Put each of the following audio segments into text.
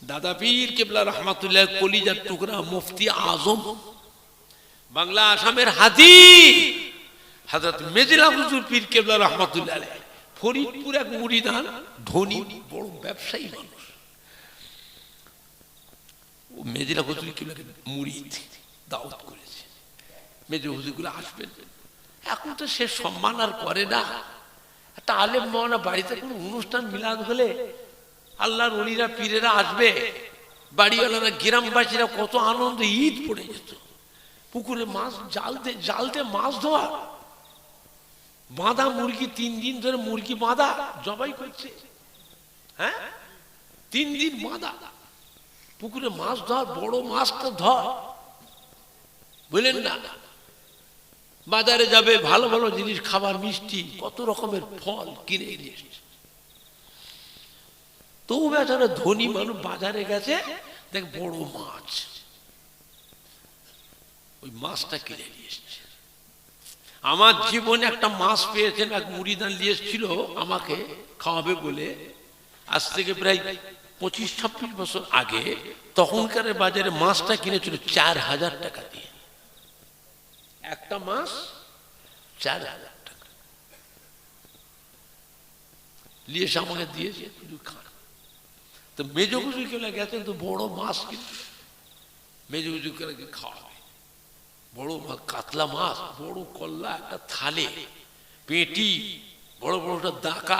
দাদা পীর কেবলা রহমাতুল্লাহ কলিজার টুকরা মুফতি আজম বাংলা আসামের হাজি হযরত মেজলা হুজুর পীর কেবলা রহমাতুল্লাহ আলাইহি ফরিদপুর এক মুরিদান ধনী বড় ব্যবসায়ী মানুষ। ও মেজলা হুজুর কেবলাকে মুরিদ দাওয়াত করেছে, মেজলা হুজুরগুলো আসবেন। এখন তো সে সম্মান আর করে না। একটা আলেম মাওলানা বাড়িতে কোনো অনুষ্ঠান মিলাদ হলে আল্লাহর ওলিরা পীরেরা আসবে, বাড়িওয়ালারা গ্রামবাসীরা কত আনন্দ, ঈদ পড়ে যেত। পুকুরে মাছ জালতে মাছ ধোয়া, বাঁধা মুরগি 3 দিন ধরে মুরগি বাঁধা জবাই করছে, হ্যাঁ 3 দিন বাঁধা পুকুরে মাছ ধর, বড় মাছটা ধর, বুঝলেন না? বাজারে যাবে, ভালো ভালো জিনিস খাবার, মিষ্টি, কত রকমের ফল কিনে নিয়ে এসছে। তো বেচারা ধনী মানুষ বাজারে গেছে, দেখ বড় মাছ, ওই মাছটা কিনে নিয়ে এসছে। আমার জীবনে একটা মাছ পেয়েছেন, এক মুড়িদান নিয়ে এসেছিল আমাকে খাওয়াবে বলে, আজ থেকে প্রায় 25-26 বছর আগে। তখনকার বাজারে মাছটা কিনেছিল 4000 টাকা দিয়ে, একটা মাছ 4000 টাকা নিয়ে এসে আমাকে দিয়েছে, শুধু খান। তো মেজো হুজুর কেউ গেছেন, তো বড় মাছ কিন্তু মেজো হুজুর কেউ খাওয়াবে, বড় মাছ, কাতলা মাছ, বড় কল্লা একটা থালে, পেটি বড় বড়টা দাকা,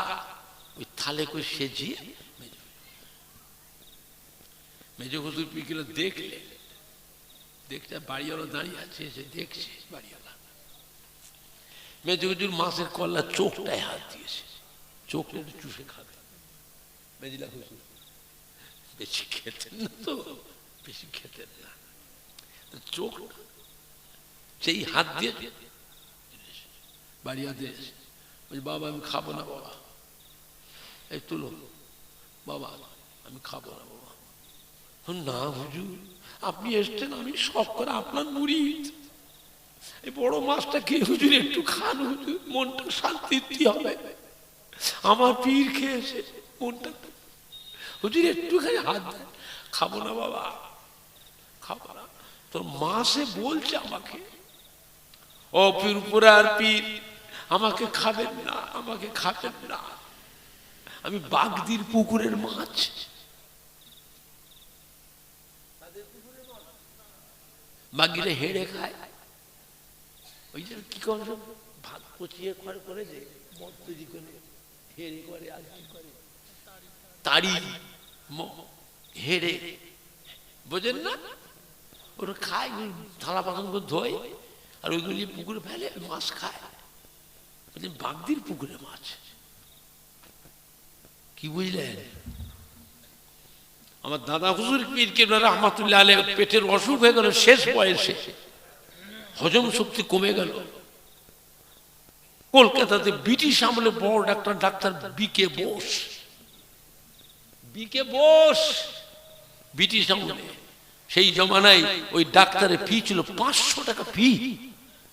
ওই থালে করে সেজিয়ে মেজো হুজুর পিগুলো দেখলে, দেখতে বাড়িওয়ালা দাঁড়িয়ে আছে, সে দেখছে বাড়িওয়ালা। মেজো হুজুর মাছের কল্লা চোখটায় হাত দিয়েছে, চোখটা একটু চুষে খাবে। মেজলা হুজুর বেশি খেতেন না, তো বেশি খেতেন না, চোখ সেই হাত দিয়ে বাড়িয়াতে বলছি, বাবা আমি খাবো না বাবা, এই তুলো বাবা, আমি খাবো না বাবা। না হুজুর, আপনি এসছেন, আমি সব করে আপনার মুরিদ, এই বড় মাছটা কে হুজুর একটু খান হুজুর, মনটা শান্তি হবে, আমার পীর খেয়েছে মনটা, হুজুর একটুখানি হাত দেন। খাবো না বাবা, খাবো না। তো মা সে বলছে আমাকে, ও পীরপুরার পীর আমাকে খাবেন না, আমাকে খাবেন না, আমি বাগদির পুকুরের মাছ। বাগিরে হেড়ে খায়, ওই যে কি করে ভাত পচিয়ে করে যে মদ তৈরি করে হেড়ে করে, আর কি করে তাড়ি হেড়ে, বোঝেন না? ওরা খায়, থালা বাসন করে ধোয় আর ওইগুলি পুকুরে ফেলে, মাছ খায়। বাগদির পুকুরে মাছ, কি বুঝলেন? আমার দাদা হুজুর পীর কেবলা রহমাতুল্লাহ আলাইহি পেটের অসুখ হয়ে গেল, শেষ বয়সে হজম শক্তি কমে গেল। কলকাতাতে ব্রিটিশ আমলে বড় ডাক্তার বিকে বোস, ব্রিটিশ আমলে, সেই জমানায় ওই ডাক্তারের ফি ছিল 500 টাকা ফি,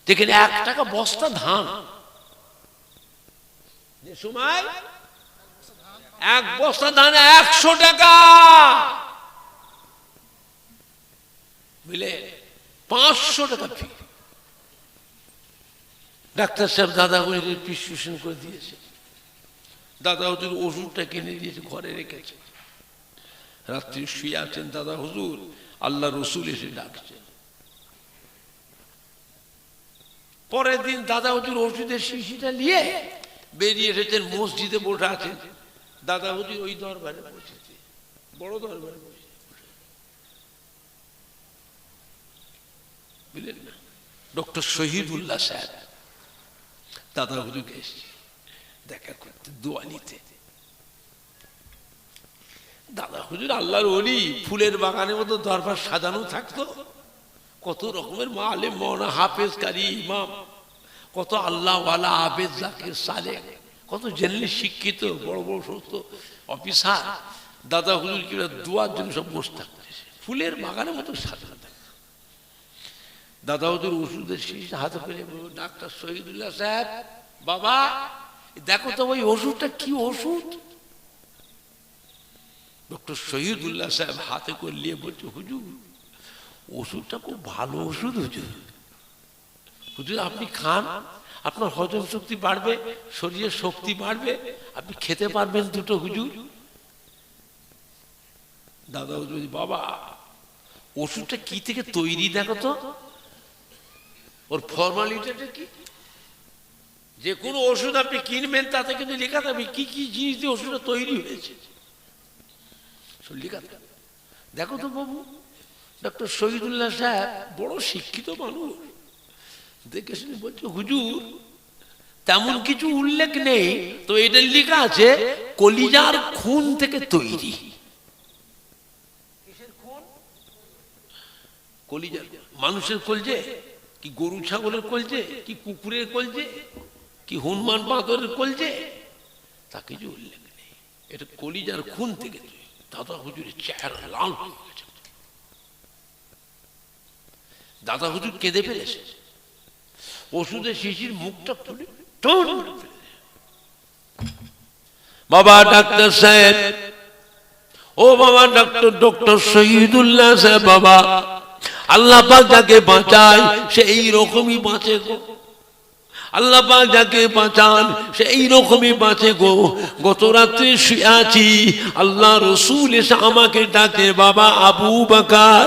যেখানে 1 টাকা বস্তা ধান, যে সময় 1 বস্তা ধান 100 টাকা, বুঝলে, 500 টাকা ফি। ডাক্তার সাহেব দাদা হুজুরের প্রেসক্রিপশন করে দিয়েছে, দাদা হুজুর ওষুধটা কিনে দিয়েছে, ঘরে রেখেছে। রাত্রি শুয়ে আছেন দাদা হুজুর, আল্লাহ রসুল এসে ডাকছেন। পরের দিন দাদা হুজুর ওষুধের শিশিটা নিয়ে বেরিয়ে এসেছেন, মসজিদে বসে আছেন। দাদা হুজুর ওই দরবারে বসেছে, বড় দরবারে বসে, বুঝলেন না? ডক্টর শহীদুল্লাহ সাহেব দাদা হুজুরকে এসছে দেখা করতে, দোয়া নিতে। দাদা হুজুর আল্লাহর ওলি, ফুলের বাগানের মতো দরবার সাজানো থাকতো, কত রকমের আলেম মাওলানা হাফেজ কারি ইমাম, কত আল্লাহওয়ালা আবেদ জাকির সালেহ, কত জেনারেলি শিক্ষিত বড় বড় সমস্ত অফিসার। দাদা হুজুর কি দোয়ার জন্য সব বসে থাকতেছে, ফুলের বাগানের মতো সাজানো থাকতো। দাদা হুজুর ওষুধের শীষ হাতে পেলে, ডাক্তার শহীদুল্লাহ সাহেব, বাবা দেখো তো ওই ওষুধটা কি ওষুধ? ডক্টর শহীদুল্লাহ সাহেব হাতে করে নিয়ে বলছে, হুজুর ওষুধটা খুব ভালো ওষুধ হুজুর, হুজুর আপনি খান, আপনার হজম শক্তি বাড়বে, শরীরের শক্তি বাড়বে, আপনি খেতে পারবেন দুটো হুজুর। দাদা হুজুর, বাবা ওষুধটা কি থেকে তৈরি দেখো তো, ওর ফর্মালিটিটা কি। যে কোনো ওষুধ আপনি কিনবেন তাতে কিন্তু লেখা থাকবে কি কি জিনিস দিয়ে ওষুধটা তৈরি হয়েছে, লেখা থাকবে। দেখো তো বাবু, ডক্টর শহীদুল্লাহ সাহেব বড় শিক্ষিত মানুষ, দেখে শুনে বলছে, হুজুর তেমন কিছু উল্লেখ নেই, তো এটা লেখা আছে কলিজার খুন থেকে তৈরি। কলিজার, মানুষের কলজে কি গরু ছাগলের কলজে কি কুকুরের কলজে কি হনুমান বাঁদরের কলজে, তা কিছু উল্লেখ নেই, এটা কলিজার খুন থেকে তৈরি। দাদা হুজুরের চেহারা লাল হয়ে গেছে, দাদা হুজুর কেঁদে ফেলেছে, ওষুধের শিশির মুখটা খুলে বাবা ডাক্তার সাহেব, ও বাবা ডক্টর শহীদুল্লাহ সাহেব, বাবা আল্লাহ পাক যাকে বাঁচায় সে এই রকমই বাঁচে গো, আল্লাহ পাক যাকে বাঁচান সে এই রকমই বাঁচে গো। গত রাত্রে শুয়ে আছি, আল্লাহ রসুল এসে আমাকে ডাকে, বাবা আবু বকর,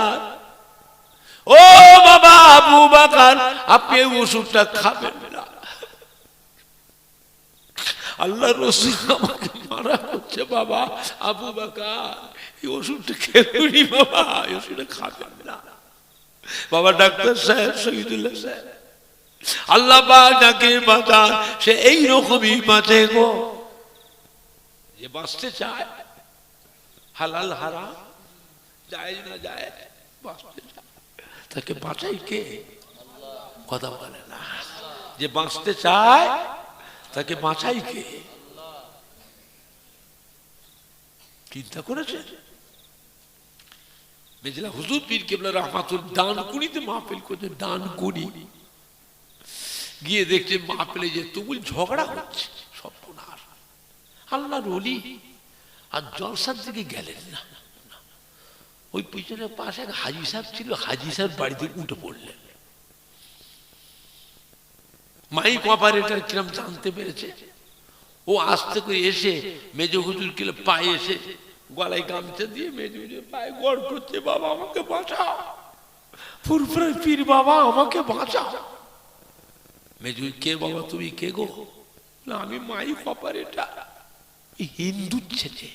ও বাবা আবু বকর আপনি ওষুধটা খাবেন না, আল্লাহ রসুল আমাকে মারা করছে, বাবা আবু বকর এই ওষুধটা খেলুনি, বাবা এই ওষুধটা খাবেন না। বাবা ডাক্তার সাহেব শহীদুল্লাহ সাহেব, আল্লাহ পাক যাকে বাঁচান সে এই রকমই বাঁচে গো। যে বাঁচতে চায়, হালাল হারাম জায়েজ না জায়েজ বাঁচতে চায়, তাকে বাঁচাই কে? কথা বলে না। যে বাঁচতে চায় তাকে বাঁচাই কে? চিন্তা করেছে? মেজলা হুজুর পীর কেবলা রহমাতুল ডানকুনিতে মাহফিল করছে, ডানকুনি গিয়ে দেখছে মাহফিলে যে তুমুল ঝগড়া হচ্ছে, সর্বনাশ। আল্লাহর ওলি আর জলসার দিকে গেলেন না, ওই পিছনের পাশে এক হাজি সাহেব ছিল, হাজি সাহেব বাড়িতে উঠে পড়লেন। মাইক অপারেটর কিরম জানতে পেরেছে, ও আস্তে করে এসে মেজ হুজুর কিলে পায়ে এসে গলায় গামছা দিয়ে মেজ হুজুর পায়ে গড় করছে, বাবা আমাকে বাঁচাও, ফুরফুরে পীর বাবা আমাকে বাঁচাও। মেজ হুজুর, কে বাবা তুমি, কে গো? না আমি মাইক অপারেটর, হিন্দু ছেলে,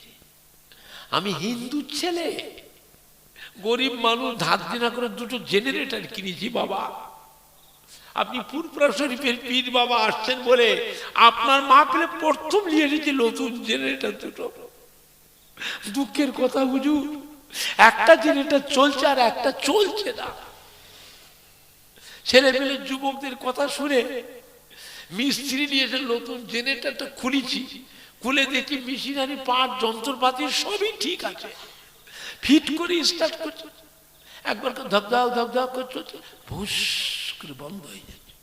আমি হিন্দু ছেলে, গরিব মানুষ ধার দেনা করে দুটো জেনারেটর কিনেছি বাবা, আপনি ফুরফুরা শরীফের পীর বাবা আসছেন বলে আপনার মাহফিলে প্রথম নিয়ে এসেছি নতুন জেনারেটর দুটো। দুঃখের কথা হুজুর, একটা জেনারেটর চলছে আর একটা চলছে না। ছেলে মেয়ে যুবকদের কথা শুনে মিস্ত্রি নিয়ে এসে নতুন জেনারেটরটা খুলেছি, খুলে দেখি মেশিনারি পার্ট যন্ত্রপাতি সবই ঠিক আছে, ফিট করে স্টার্ট করছে, একবার ধপধাপ ধপধাপ করছে, ভুস করে বন্ধ হয়ে যাচ্ছে।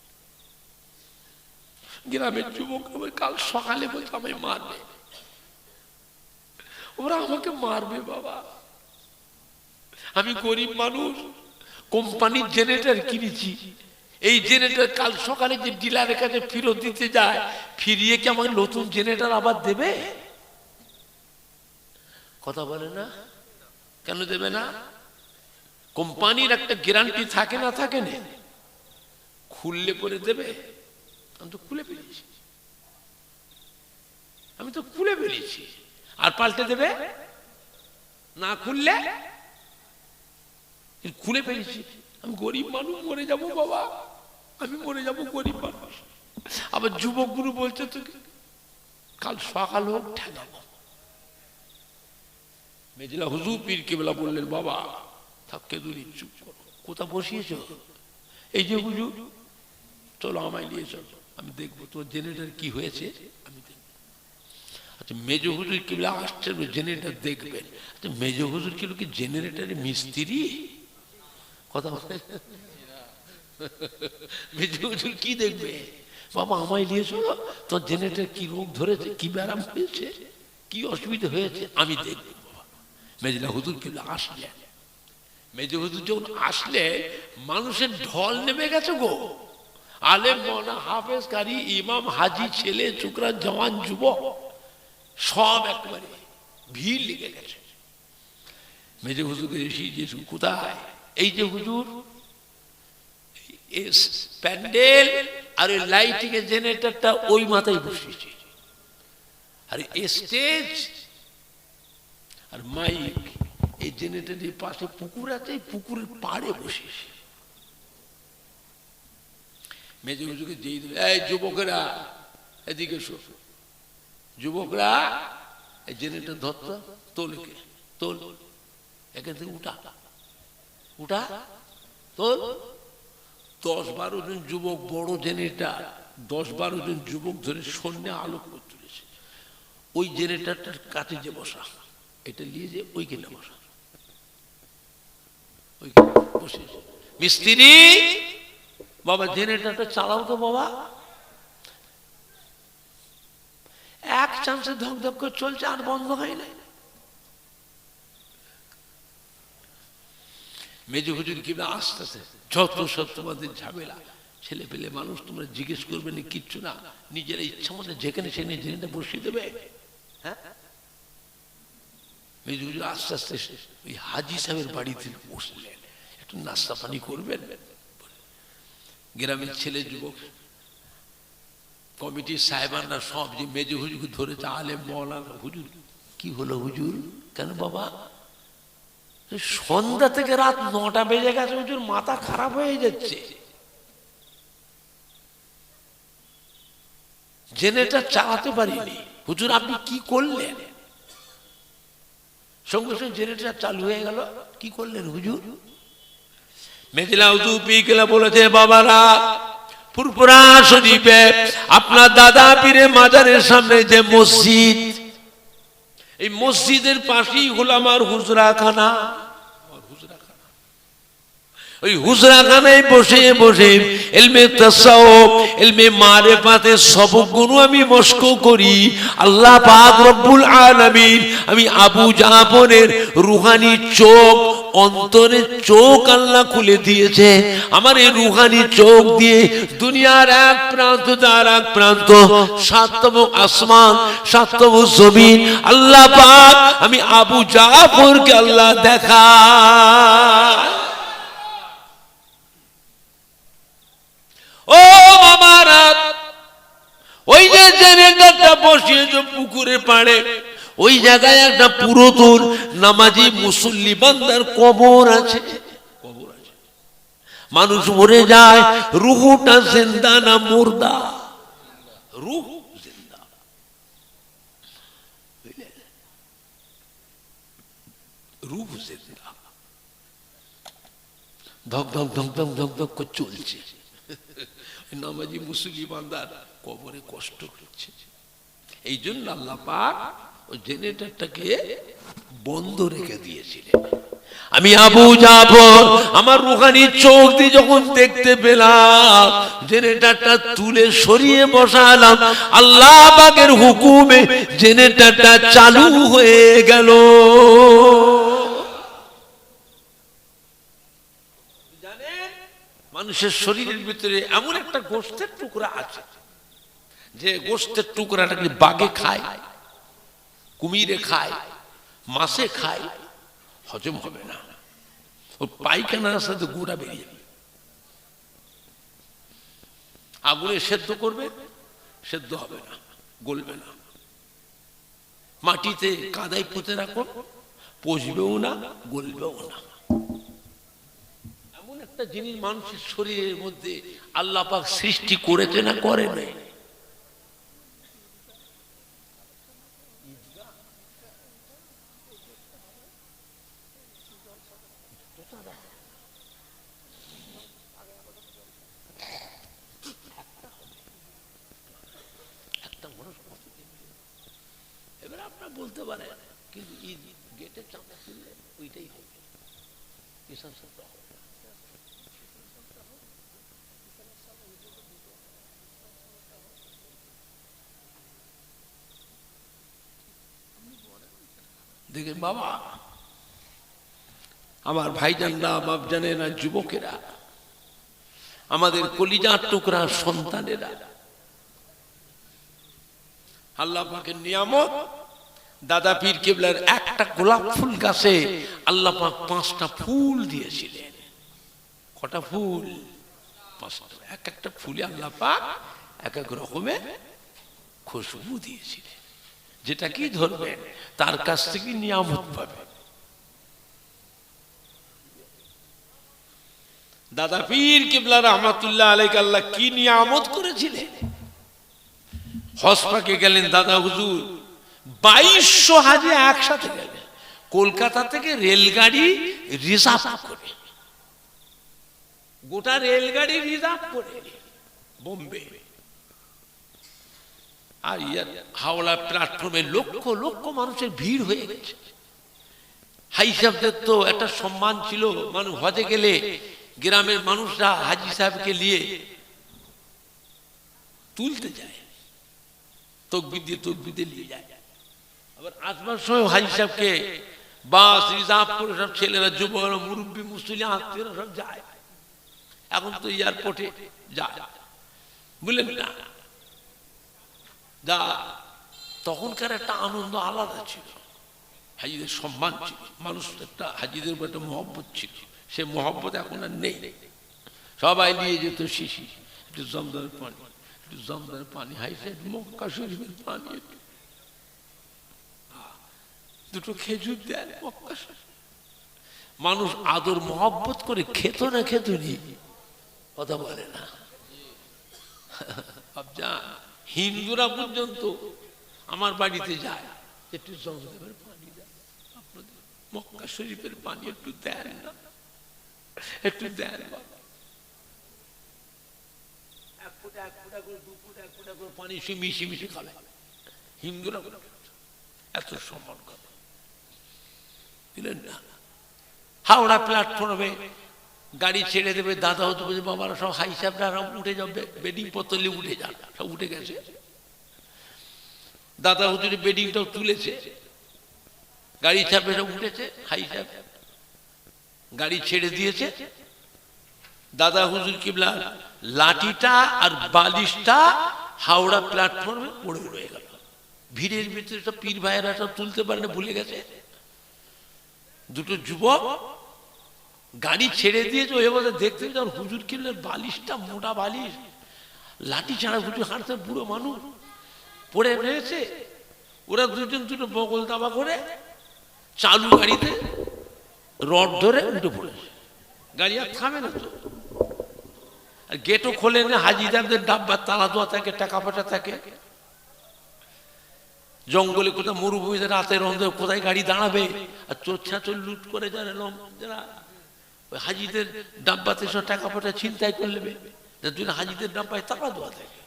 গ্রামের যুবক কাল সকালে বলছে আমায় মারবে, ওরা আমাকে মারবে বাবা, আমি গরিব মানুষ, কোম্পানির জেনারেটর কিনেছি, এই জেনারেটর কাল সকালে যে ডিলারের কাছে ফেরত দিতে যায়, ফিরিয়ে কি আমাকে নতুন জেনারেটর আবার দেবে? কথা বলে না, কেন দেবে না? কোম্পানির একটা গ্যারান্টি থাকে না, থাকে না? খুললে পরে দেবে? আমি তো খুলে ফেলেছি, আমি তো খুলে ফেলেছি, আর পাল্টে দেবে না? খুললে খুলে ফেলেছি, আমি গরিব মানুষ, মরে যাবো বাবা, আমি মরে যাবো গরিব মানুষ। আবার যুবক গুরু বলছে তো কাল সকাল হোক ঠেকাবো। মেজলা হুজুর পীর কেবলা বললেন, বাবা থাকতে দূরে চুপ করো, কোথা বসিয়েছ? এই যে হুজুর, চলো আমায় নিয়ে চলো, আমি দেখবো তোর জেনারেটর কি হয়েছে, আমি দেখবো। আচ্ছা মেজ হুজুর কেবলা আসছে জেনারেটর দেখবেন। আচ্ছা মেজ হুজুর কেবল কি জেনারেটরের মিস্ত্রি? কথা বলে মেজ হুজুর কি দেখবে? বাবা আমায় নিয়ে চলো, তোর জেনারেটর কি রোগ ধরেছে, কি ব্যারাম হয়েছে, কি অসুবিধা হয়েছে, আমি দেখবো। মেজলা হুজুর কিন্তু আসলেন। মেজে হুজুর যখন আসলে মানুষের ঢল নেমে গেছে গো। আলেম, মৌলানা, হাফেজ, কারি, ইমাম, হাজি, ছেলে ছোকরা, জওয়ান, যুবক সব একেবারে ভিড় লেগে গেছে। মেজে হুজুরকে এসে যে কোথায়, এই যে হুজুর প্যান্ডেল আর ওই লাইটিং এর জেনারেটরটা ওই মাথায় বসিয়েছে, আর স্টেজ আর মাইক এই জেনারেটরের পাশে পুকুর আছে, পুকুরের পাড়ে বসিয়েছে। মেজে হুজুরকে যেই দেবে, এই যুবকেরা এদিকে এসো, যুবকরা এই জেনারেটর ধরতো, তোলকে তোল, এখান থেকে উঠা উঠা তোল। 10-12 জন যুবক, বড় জেনারেটর, 10-12 জন যুবক ধরে সন্ধ্যে আলোক করে তুলেছে। ওই জেনারেটরটার কাছে যে বসা, এটা নিয়ে যে ওইখানে বসা, ওইখানে বসে মিস্ত্রি বাবা জেনারেটরটা চালাও তো বাবা। এক চান্সে ধক ধক করে চলছে, আর বন্ধ হয় না। মেজে হুজুর কি আস্তে আস্তে, যত সব তোমাদের ঝামেলা, ছেলে পেলে মানুষ, তোমরা জিজ্ঞেস করবে না কিচ্ছু না, নিজের ইচ্ছা মতো যেখানে সেখানে জেনেটা বসিয়ে দেবে। হ্যাঁ, মেজে হুজুর আস্তে আস্তে ওই হাজি সাহেবের বাড়িতে বসলেন, একটু নাস্তা পানি করবেন। গ্রামের ছেলে যুবক কমিটির সাহেবানরা সব যে মেজে হুজুরকে ধরেছে, আলেম মওলানা, হুজুর কি হলো হুজুর, কেন বাবা? সন্ধ্যা থেকে রাত 9টা বেজে গেছে হুজুর, মাথা খারাপ হয়ে যাচ্ছে, জেনারেটর চালাতে পারিনি হুজুর, আপনি কি করলেন? সঙ্গে সঙ্গে জেনারেটর চালু হয়ে গেল, কি করলেন হুজুর? মেজলা হুজুর পিকেলা বলেছে, বাবারা ফুরফুরা শরীফে আপনার দাদা পীরে মাজারের সামনে যে মসজিদ, এই মসজিদের পাশেই হলো আমার হুজরাখানা। ওই হুজরাখানায় বসে বসে ইলমে তাসাউফ, ইলমে মারিফাতের সবকগুলো আমি মশক করি। আল্লাহ পাক রব্বুল আলামিন আমি আবু জাফরের রুহানি চোখ, অন্তরের চোখ আল্লাহ খুলে দিয়েছে। আমার এই রুহানি চোখ দিয়ে দুনিয়ার এক প্রান্ত আর এক প্রান্ত, সাতম আসমান, সাতম জমিন, আল্লাহ পাক আমি আবু জাফরকে আল্লাহ দেখা। ও মামারা, ওই যে জেনারেটরটা বসিয়েছে পুকুরের পাড়ে, ওই জায়গায় একটা পুরাতন নামাজি মুসল্লি বান্দার কবর আছে। কবর আছে, মানুষ মরে যায়, রুহটা জিন্দা না মুর্দা? রুহ জিন্দা। রুহ জিন্দা, ধক ধক ধক ধক ধক ধক করে চলছে। নামাজি মুসল্লি বান্দার কবরে কষ্ট হচ্ছে। এই জন্য আল্লাহ পাক ওই জেনারেটরটাকে বন্ধ রেখে দিয়েছিলেন। আমি আবু জাফর আমার রুহানি চোখ দিয়ে যখন দেখতে পেলাম, জেনারেটরটা তুলে সরিয়ে বসালাম, আল্লাহ পাকের হুকুমে জেনারেটরটা চালু হয়ে গেল। মানুষের শরীরের ভিতরে এমন একটা গোশতের টুকরা আছে, যে গোশতের টুকরাটাকে বাঘে খায়, কুমিরে খায়, মাছে খায়, হজম হবে না, ওর পায়খানার সাথে গুঁড়া বেরিয়ে যাবে। আগুনে সেদ্ধ করবে, সেদ্ধ হবে না, গলবে না। মাটিতে কাদায় পুঁতে রাখো, পচবেও না, গলবেও না। এমন একটা জিনিস মানুষের শরীরের মধ্যে আল্লাহ পাক সৃষ্টি করেছে না করে নাই? এবার আপনার বলতে পারেন, কিন্তু গেটের চাপা খুললে ওইটাই হবে, দেখেন বাবা, আমার ভাইজানরা, বাপজানেরা, যুবকেরা, আমাদের কলিজার টুকরা সন্তানেরা, আল্লাহ পাকের নিয়ামত। দাদা পীর কেবলার একটা গোলাপ ফুল গাছে আল্লাহ পাক 5টা ফুল দিয়েছিলেন। কটা ফুল? 5টা। এক একটা ফুলে আল্লাহ পাক এক এক রকমের খুশবু দিয়েছিলেন, যেটা কি ধরবেন তার কাছ থেকে নিয়ামত পাবে। দাদা পীর কেবলা রহমাতুল্লাহ আলাইহি আল্লাহ কি নিয়ামত করেছিলেন। হজ পাকে গেলেন দাদা হুজুর, 2200 হাজি একসাথে গেলেন, কলকাতা থেকে রেলগাড়ি রিজার্ভ করে, গোটা রেলগাড়ি রিজার্ভ করে বোম্বে। আর হাওড়া প্ল্যাটফর্মে লক্ষ লক্ষ মানুষের ভিড় হয়ে গেছে। হাজি সাহেবদের তো একটা সম্মান ছিল, মানুষ হজে গেলে গ্রামের মানুষরা হাজি সাহেবকে নিয়ে তুলতে যায়, তকবির দিয়ে নিয়ে যায়। আবার আসবার সময় হাজি সাহেবকে বাস রিজার্ভ করে সব ছেলেরা, যুবকরা, মুরব্বী, মুসলিম, আত্মীয়রা সব যায়। এখন তো এয়ারপোর্টে যায়, বুঝলেন না? যা তখনকার একটা আনন্দ আলাদা ছিল, হাজিদের সম্মান ছিল, মানুষ একটা হাজিদের উপর একটা মহব্বত ছিল। সে মহব্বত এখন আর নেই। সবাই নিয়ে যেত শিশি, একটু জমদার পানি, একটু জমদার পানি, হাইসে মক্কা শরীফের পানি, দুটো খেজুর দেয় মক্কা শরীফ। মানুষ আদর মহব্বত করে খেত না, খেত নি, কথা বলে না। হিন্দুরা পর্যন্ত আমার বাড়িতে যায়, একটু জমজমের পানি দেয়, আপনাদের মক্কা শরীফের পানি একটু দেন না, একটু দেন। এক ফুটা করে, 2 ফুট, 1 ফুটা করে পানি সে মিশিয়ে খাবে হিন্দুরা, এত সম্মান করে, বুঝলেন না? হাওড়া প্ল্যাটফর্মে গাড়ি ছেড়ে দেবে, দাদা হতো বলছে বাবারা সব হাই সাহেবরা উঠে যাবে, বেডিং পত্তলে উঠে যান, সব উঠে গেছে। দাদা হুজুর বেডিংটাও তুলেছে, গাড়ি চাপে উঠেছে, হাই সাহেব গাড়ি ছেড়ে দিয়েছে। দাদা হুজুর কিবলা লাঠিটা আর বালিশটা হাওড়া প্ল্যাটফর্মে পড়ে রয়ে গেল। ভিড়ের ভিতরে সব পীর ভাইয়েরা সব তুলতে পারে না, ভুলে গেছে। দুটো যুবক গাড়ি ছেড়ে দিয়েছে, ওই বছর দেখতে যখন হুজুর কিনলেন বালিশটা, মোটা বালিশ, লাঠি ছাড়া হুজুর হাঁটতে, বুড়ো মানুষ পড়ে রয়েছে। ওরা দুজন দুটো বগল দাবা করে চালু গাড়িতে রড ধরে উঠে পড়েছে। গাড়ি আর থামে না তো, আর গেটও খোলে না। হাজিদারদের ডাব্বার তালা দেওয়া থাকে, টাকা পয়সা থাকে। জঙ্গলে কোথাও মরুভূমিতে রাতের অন্ধে কোথায় গাড়ি দাঁড়াবে, আর চোর ছাঁচোর লুট করে যারা হাজিদের ডাব্বাতে সব টাকা পয়সা ছিনতাই করে নেবে, হাজিদের ডাব্বায় তালা দেওয়া থাকে।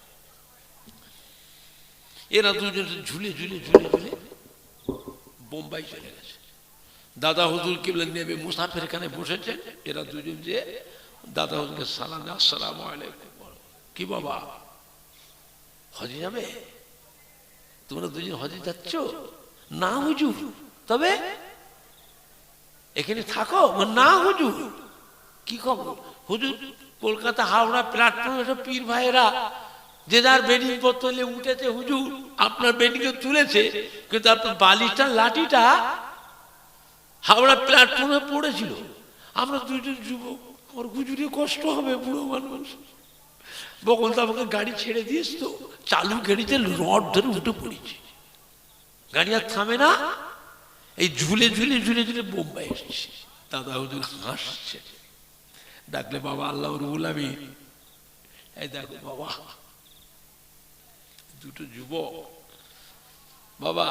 এরা দুজন ঝুলে ঝুলে ঝুলে ঝুলে বোম্বাই চলে গেছে। দাদা হুজুর কেবল নেবে মুসাফির খানে বসেছেন। এরা দুজন যে দাদা হুজুরকে সালাম, আসসালামু আলাইকুম। কি বাবা হজে যাবে? তোমরা দুজন হজে যাচ্ছ? না হুজুর। তবে এখানে থাকো? না হুজুর। কি খবর? হুজুর কলকাতা হাওড়া প্ল্যাটফর্মে সব পীর ভাইয়েরা যে যার বেডিং পত্তলে উঠেছে, হুজুর আপনার বেডিংকে তুলেছে, কিন্তু আপনার বালিশটা লাঠিটা হাওড়া প্ল্যাটফর্মে পড়েছিল। আমরা দুজন যুবক, আমার হুজুরে কষ্ট হবে, বুড়ো মানুষ, বকল তো আমাকে গাড়ি ছেড়ে দিয়েছ, তো চালু গাড়িতে রড ধরে উঠে পড়েছি। গাড়ি আর থামে না, এই ঝুলে ঝুলে ঝুলে ঝুলে বোম্বাই এসেছি। দাদা হুজুর হাসছে, ডাকলে বাবা আল্লাহ রুহুল আমিন, এই দেখো বাবা দুটো যুবক, বাবা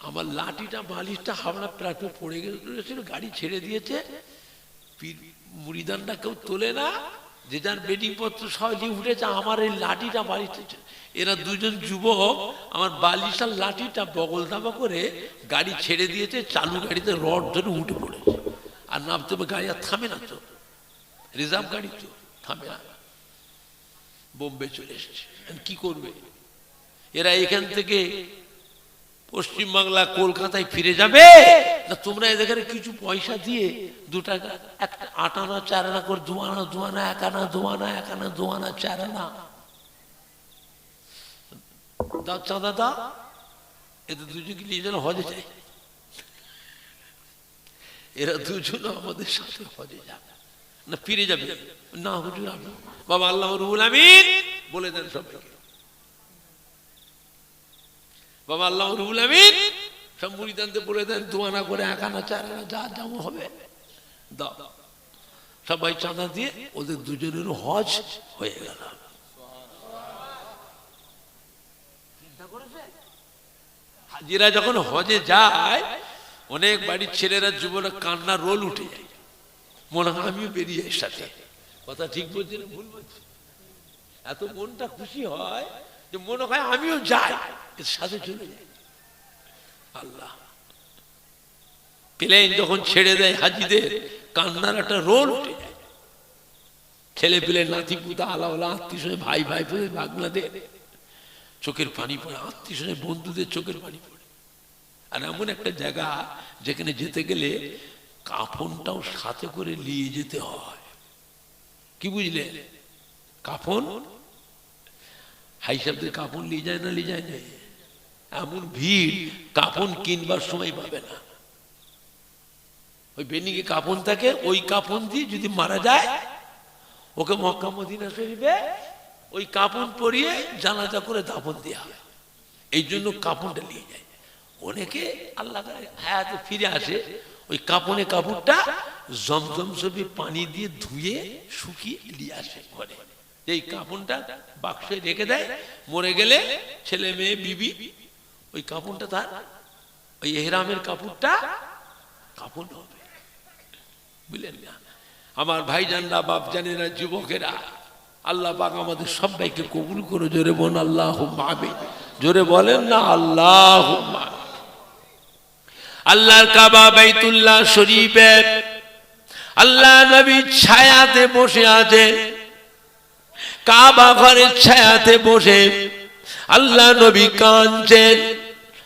আমার লাঠিটা বালিশটা হাওড়া প্ল্যাটফর্মে পড়ে গেছিল, গাড়ি ছেড়ে দিয়েছে, মুড়িদানটা কেউ তোলে না, যে যার বেডিং পত্র সবাই নিয়ে উঠেছে, আমার এই লাঠিটা বালিশটা। এরা দুজন যুবক আমার বালিশার লাঠিটা বগল দাবা করে গাড়ি ছেড়ে দিয়েছে, চালু গাড়িতে রড ধরে উঠে পড়েছে। আর নামতে গাড়ি আর থামে না তো, রিজার্ভ গাড়ি তো থামে না। বোম্বে চলে এসেছে, কি করবে? এরা এখান থেকে পশ্চিমবাংলা কলকাতায় ফিরে যাবে না তোমরা এদের কিছু পয়সা দিয়ে 2 টাকা, 8 আনা 4 আনা করে 2 আনা 2 আনা 1 আনা 2 আনা 1 আনা 2 আনা 4 আনা দাও চাঁদা দাও, এদের দুজনকে নিয়ে যেন হজে যায়। এরা দুজন আমাদের সাথে হজে যাবে না ফিরে যাবে না হুজুর আমি বাবা আল্লাহ রুহুল আমিন বলে দেন সবাইকে, বাবা আল্লাহ রুহুল আমিন সব মুরিদানদের বলে দেন 2 আনা করে 1 আনা 4 আনা যা যেমন হবে দাও, সবাই চাঁদা দিয়ে ওদের দুজনেরও হজ হয়ে গেল। হাজিরা যখন হজে যায় অনেক বাড়ির ছেলেরা যুবরা কান্না রোল উঠে যায়, মনে হয় আমিও বেরিয়ে এর সাথে, কথা ঠিক বলছি না ভুল বলছি? এত মনটা খুশি হয় যে মনে হয় আমিও যাই এর সাথে চলে যাই। আল্লাহ প্লেন যখন ছেড়ে দেয় হাজিদের কান্নার একটা রোল উঠে যায়, ছেলে পেলে নাতি পুতা আলাওয়ালা আত্মীয় স্বজন ভাই ভাই ভাগনাদের চোখের পানি পড়ে, আত্মীয় স্বজন বন্ধুদের চোখের পানি পড়ে। আর এমন একটা জায়গা যেখানে যেতে গেলে কাফনটাও সাথে করে নিয়ে যেতে হয়, কি বুঝলে? কাফন হাই সাহেবদের কাফন নিয়ে যায় না নিয়ে যায় না, এমন ভিড় কাফন কিনবার সময় পাবে না। ওই বেনিকে কাফন থাকে, ওই কাফন দিয়ে যদি মারা যায় ওকে মক্কা মদিনা শরীফে ওই কাফন পরিয়ে জানাজা করে দাফন দেওয়া হয়। এই জন্য কাফনটা নিয়ে যায়। অনেকে আল্লাহ হায়াতে ফিরে আসে ওই কাপড়টা জমজম সবই পানি দিয়ে ধুয়ে শুকিয়ে নিয়ে আসে ঘরে, এই কাপড়টা বাক্সে রেখে দেয়, মরে গেলে ছেলে মেয়ে বিবি ওই কাপড়টা তার ওই এহরামের কাপড়টা কাপড় হবে, বুঝলেন না? আমার ভাইজানরা বাপজানেরা যুবকেরা আল্লাহ পাক আমাদের সবাইকে কবুল করে, জোরে বলেন আল্লাহুম্মা আমিন, জোরে বলেন না আল্লাহুম্মা। আল্লাহর কাবা বাইতুল্লাহ শরীফের আল্লাহ নবী ছায়াতে বসে আছে, কাবা ঘরের ছায়াতে বসে আল্লাহ নবী কাঁদছেন।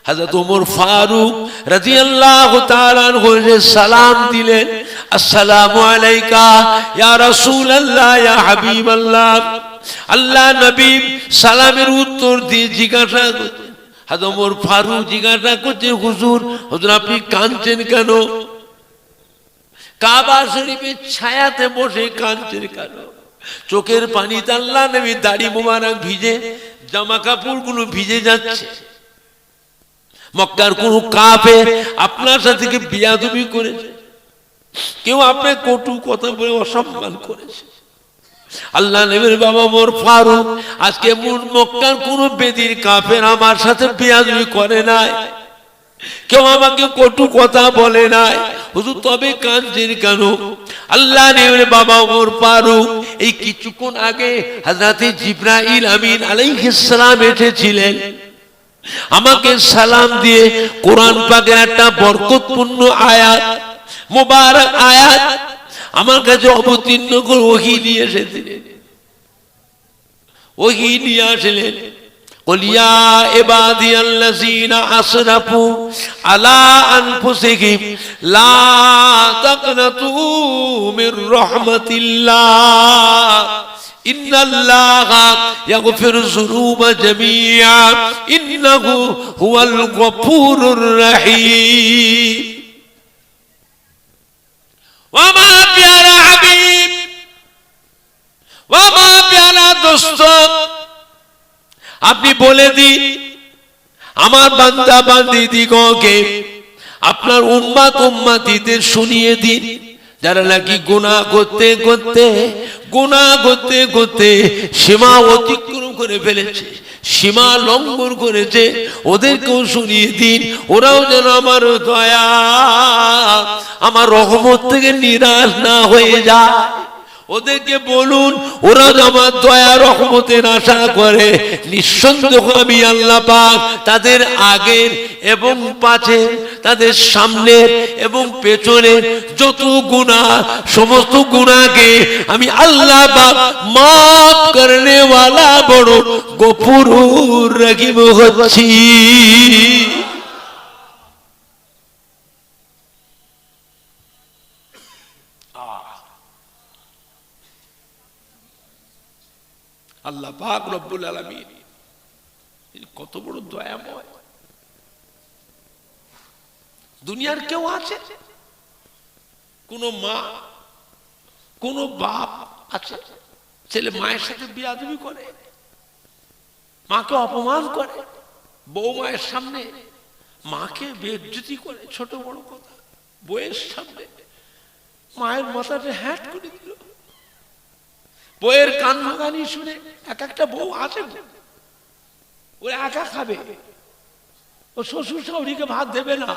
হযরত ওমর ফারুক রাদিয়াল্লাহু তাআলা আনহু সালাম দিলেন, আসসালামু আলাইকা ইয়া রাসূলুল্লাহ ইয়া হাবিবাল্লাহ। আল্লাহ নবী সালামের উত্তর দিয়ে জিজ্ঞাসা করলেন, হযরত ওমর ফারুক জিজ্ঞাসা করছেন, হুজুর হুজুর আপনি কাঁদছেন কেন? কাবা শরীফের ছায়াতে বসে কাঁদছেন কেন? চোখের পানিতে আল্লাহ নবী দাড়ি মোবারক ভিজে, জামা কাপড়গুলো ভিজে যাচ্ছে। মক্কার কোন কাফের আপনার সাথে কি বিয়াদবি করেছে? কেউ আপনার কটু কথা বলে অসম্মান করেছে? আল্লাহ নবীর বাবা ওমর ফারুক আজকে মক্কার কোন বেদির কাফের আমার সাথে বিয়াদবি করে নাই, কেউ আমাকে কটু কথা বলে নাই, হুজুর তবে কাঁদছেন কেন? আল্লাহ নবীর বাবা ওমর ফারুক এই কিছুক্ষণ আগে হযরত জিবরাইল আমিন আলাইহিস সালাম এসেছিলেন, আমাকে সালাম দিয়ে কোরআন পাকের একটা বরকতপূর্ণ আয়াত, মোবারক আয়াত আমার কাছে অবতীর্ণ করে ওহী নিয়ে এসেছিলেন। ওহী নিয়ে আসলেন, قل يا عبادي الذين اسرفوا على انفسهم لا تقنطوا من رحمة الله إن الله يغفر الذنوب جميعا إنه هو الغفور الرحيم। وما प्यारा हबीब, وما प्यारा दोस्तों, আপনি বলে দিন আমার বান্দা বান্দীদিগকে, আপনার উম্মত উম্মতিদের শুনিয়ে দিন যারা নাকি গুনাহ করতে করতে সীমা অতিক্রম করে ফেলেছে, সীমা লঙ্ঘন করেছে, ওদেরকেও শুনিয়ে দিন ওরাও যেন আমার দয়া আমার রহমত থেকে নিরাশ না হয়ে যায়। ওদেরকে বলুন ওরা আমার দয়া রহমতের আশা করে, নিঃসন্দেহ আমি আল্লাহ পাক তাদের আগের এবং পাশের, তাদের সামনের এবং পেছনের যত গুনাহ সমস্ত গুনাহকে আমি আল্লাহ পাক মাফ করনে ওয়ালা বড় গফুরুর রহিম হচ্ছি। আল্লাহ পাক রব্বুল আলামিন কত বড় দয়াময়। দুনিয়ার কেউ আছে, কোন মা কোন বাপ আছে ছেলে মায়ের সাথে বিয়াদবি করে, মাকে অপমান করে, বউ মায়ের সামনে মাকে বেইজ্জতি করে, ছোট বড় কথা বউয়ের সামনে মায়ের মাথাটা হ্যাট করে দিল, বউয়ের কান ভাঙানি শুনে এক একটা বউ আছে ও একা খাবে, ও শ্বশুর শাশুড়িকে ভাত দেবে না,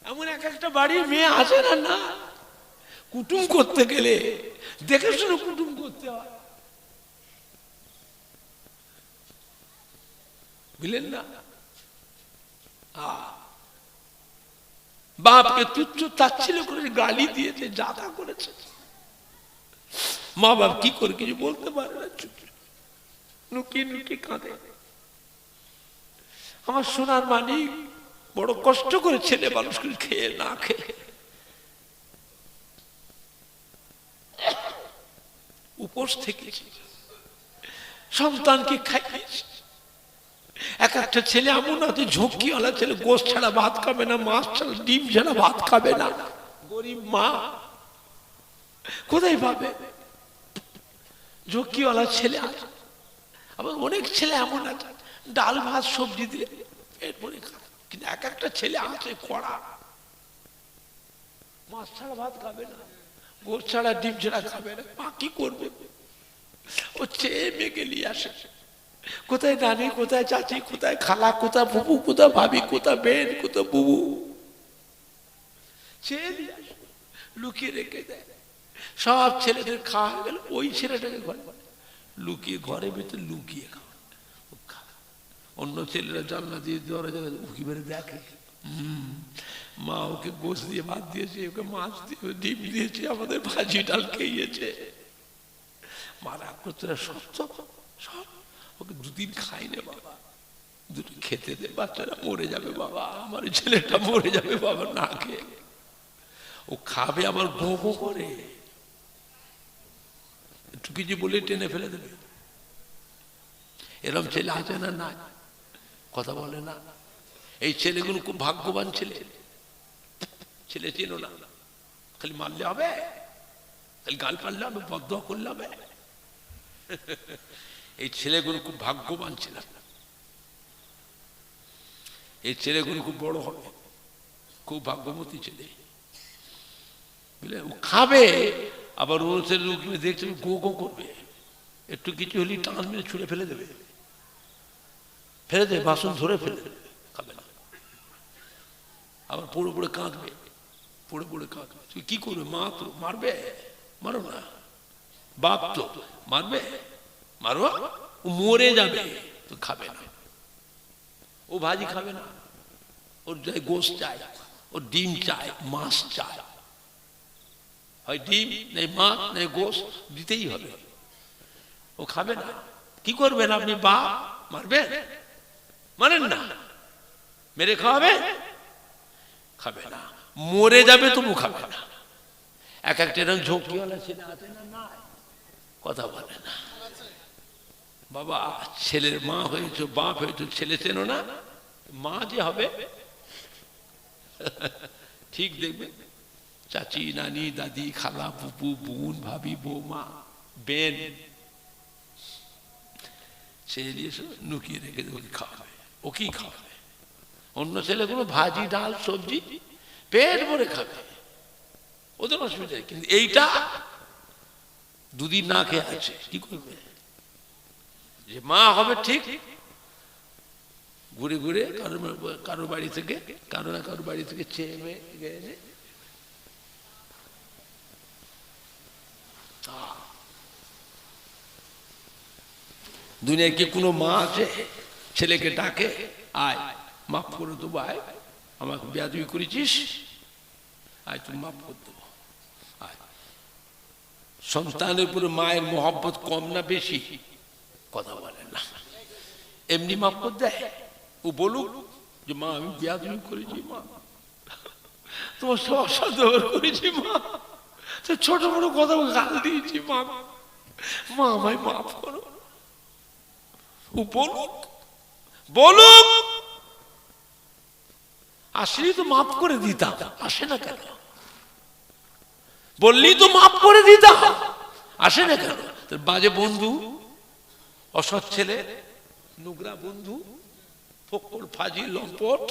এমন এক একটা বাড়ির মেয়ে আছে না। না, কুটুম করতে গেলে দেখে শুনে কুটুম করতে হয়, বুঝলেন না? বাপকে তুচ্ছ তাচ্ছিল্য করে গালি দিয়েছে, যাতা করেছে, মা বাপ কি করে কিছু বলতে পারে না, চুপ লুকিয়ে লুকিয়ে কাঁদে। আমার সোনার মানিক বড় কষ্ট করে ছেলে মানুষ করে খেয়ে না খেয়ে উপোস থেকেছে, সন্তানকে খাইয়েছে। এক একটা ছেলে এমন আছে ঝুঁকিওয়ালা ছেলে, গোশ ছাড়া ভাত খাবে না, মাছ ছাড়া ডিম ছাড়া ভাত খাবে না, গরিব মা কোথায় পাবে? ঝুঁকিওয়ালা ছেলে আছে। আবার অনেক ছেলে এমন আছে ডাল ভাত সবজি দিয়ে পেট ভরে খায়, কিন্তু এক একটা ছেলে আছে কড়া, মাছ ছাড়া ভাত খাবে না, গোশ ছাড়া ডিম ছাড়া খাবে না। মা কি করবে? ও চেয়ে মেয়ে নিয়ে আসে, কোথায় নানি, কোথায় চাচি, কোথায় খালা, কোথায় বুবু, কোথায় ভাবি, কোথায় বেন, কোথায় বুবু, চেয়ে নিয়ে আসে, লুকিয়ে রেখে দেয়। সব ছেলেদের খাওয়া হয়ে গেল, ওই ছেলেটাকে ঘরে লুকিয়ে, ঘরের ভিতরে লুকিয়ে খাওয়া। অন্য ছেলেরা জানলা দিয়ে দরজা উকি মেরে দেখে, মা ওকে গোশ দিয়ে ভাত দিয়েছে, ওকে মাছ দিয়ে ডিম দিয়েছে, আমাদের ভাজি ডাল খেয়েছে। মারা করতে সব সব ওকে দুদিন খাই নে বাবা, দুটো খেতে দে, বাচ্চারা মরে যাবে বাবা, আমার ছেলেটা মরে যাবে বাবা না খেয়ে। ও খাবে আবার গো গো করে, একটু কিছু বলে টেনে ফেলে দেবে। এরকম ছেলে আছে না? না, কথা বলে না। এই ছেলেগুলো খুব ভাগ্যবান ছেলে, ছেলে চেনো না, খালি মারলে হবে, খালি গাল পারলে হবে, বদদোয়া করলে হবে। এই ছেলেগুলো খুব ভাগ্যবান ছিল, এই ছেলেগুলো খুব বড় হবে, খুব ভাগ্যবতী ছেলে, বুঝলে? ও খাবে আবার ওর ছেলে দেখছে গো গো করবে, একটু কিছু হলেই টান মেরে ছুঁড়ে ফেলে দেবে, ফেলে দেবে, বাসন ধরে ফেলে দেবে, খাবে না। আবার পড়ে পড়ে কাঁদবে, পড়ে পড়ে কাঁদবে। তুই কি করবে? মা তো মারবে, মারো না, বাপ তো মারবে, মারো, ও মরে যাবে, তো খাবে না, ও ভাজি খাবে না, ওর যাই গোশ চাই, ওর ডিম চাই, মাছ চাই, হয় ডিম নেই মাছ নেই গোশ দিতেই হবে, ও খাবে না। কি করবেন আপনি? বাপ মারবেন? মানেন না, মেরে খাওয়াবে, খাবে না, মরে যাবে তবু খাবে না। এক একটা এরকম ঝোঁকিওয়ালা ছেলে আছে না? না, কথা বলে না। বাবা ছেলের মা হয়েছো, বাপ হয়েছো, ছেলে চেনো না, মা যে হবে ঠিক দেখবে, চাচি, নানি, দাদি, খালা, ফুপু, বোন, ভাবি, বৌমা, বেন, ছেলে দিয়ে লুকিয়ে রেখে ওকে খাওয়াবে। ও কি খাওয়াবে? অন্য ছেলেগুলো ভাজি ডাল সবজি পেট ভরে খাবে, ওদের অসুবিধা। কিন্তু এইটা দুদিন না খেয়ে আছে, কি করবে? যে মা হবে ঠিক ঘুরে ঘুরে কারো বাড়ি থেকে, কারো না কারো বাড়ি থেকে চেয়ে গেছে, দুনিয়ায় কি কোনো মা আছে ছেলেকে ডাকে, আয় মাফ করে দেবো, আয় আমাকে বেয়াদবি করেছিস, আয় তুমি মাফ করে দেবো, আয়। সন্তানের উপরে মায়ের মহব্বত কম না বেশি? কথা বলেন না। এমনি মাফ করে দেয়? ও বলুক যে মা আমি বেয়াদবি করেছি, মা তোমার সব অসাধ্য করেছি, মা ছোট বড় কথা গাল দিয়েছি, মা মা আমায় মাফ করো, বলুক বলুক। আসলে তো মাফ করে দিতাম, আসে না কেন? বললি তো মাফ করে দিতাম, আসে না কেন? বাজে বন্ধু, অসৎ ছেলে, নোংরা বন্ধু, ফকর ফাজিল লম্পট,